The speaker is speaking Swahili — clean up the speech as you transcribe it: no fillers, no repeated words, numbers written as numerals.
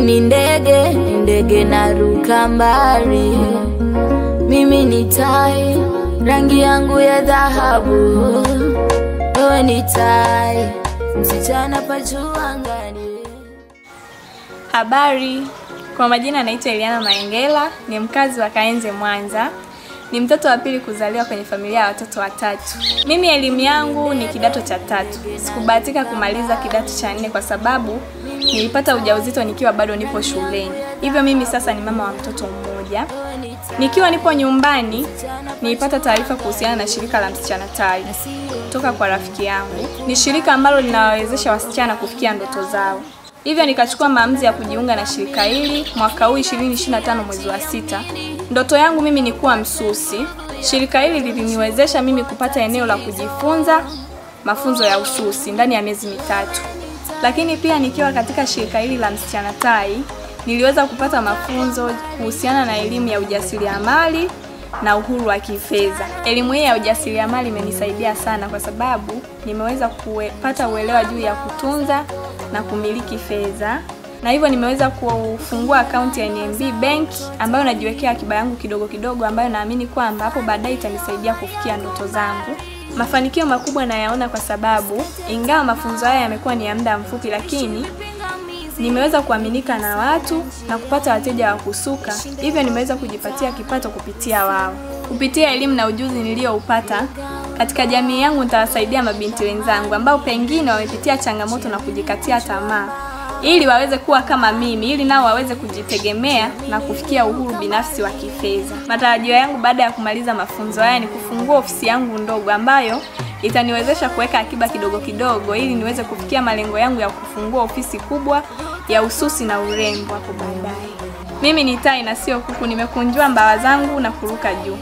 ni ndege naruka mbali. Mimi ni tai, rangi yangu ya dhahabu. Wewe ni tai, msichana pa juu angani. Habari, kwa majina naitwa Eliana Maengela, ni mkazi wa Kaenze, Mwanza. Ni mtoto wa pili kuzaliwa kwenye familia ya watoto watatu. Mimi elimu yangu ni kidato cha 3. Sikubahatika kumaliza kidato cha 4 kwa sababu nilipata ujauzito nikiwa bado nipo shuleni. Hivyo mimi sasa ni mama wa mtoto mmoja. Nikiwa nipo nyumbani, nilipata taarifa kuhusiana na shirika la Msichana Tai kutoka kwa rafiki yangu. Ni shirika ambalo linawawezesha wasichana kufikia ndoto zao. Hivyo nikachukua maamuzi ya kujiunga na shirika hili mwaka huu 2025 mwezi wa 6. Ndoto yangu mimi ni kuwa msusi. Shirika hili liliniwezesha mimi kupata eneo la kujifunza mafunzo ya ususi ndani ya miezi 3. Lakini pia nikiwa katika shirika hili la Msichana Tai, niliweza kupata mafunzo kuhusiana na elimu ya ujasiriamali na uhuru wa kifedha. Elimu hii ya ujasiriamali imenisaidia sana kwa sababu nimeweza kupata uelewa juu ya kutunza na kumiliki fedha. Na hivyo nimeweza kufungua akaunti ya NMB Bank ambayo najiwekea akiba yangu kidogo kidogo, ambayo naamini kwamba hapo baadaye itanisaidia kufikia ndoto zangu. Mafanikio makubwa nayaona kwa sababu ingawa mafunzo haya yamekuwa ni ya muda mfupi, lakini nimeweza kuaminika na watu na kupata wateja wa kusuka. Hivyo nimeweza kujipatia kipato kupitia wao. Kupitia elimu na ujuzi nilioupata katika jamii yangu, nitawasaidia mabinti wenzangu ambao pengine wamepitia changamoto na kujikatia tamaa, ili waweze kuwa kama mimi, ili nao waweze kujitegemea na kufikia uhuru binafsi wa kifedha. Matarajio yangu baada ya kumaliza mafunzo haya ni kufungua ofisi yangu ndogo ambayo itaniwezesha kuweka akiba kidogo kidogo, ili niweze kufikia malengo yangu ya kufungua ofisi kubwa ya ususi na urembo hapo baadaye. Mimi ni tai na sio kuku, nimekunjua mbawa zangu na kuruka juu.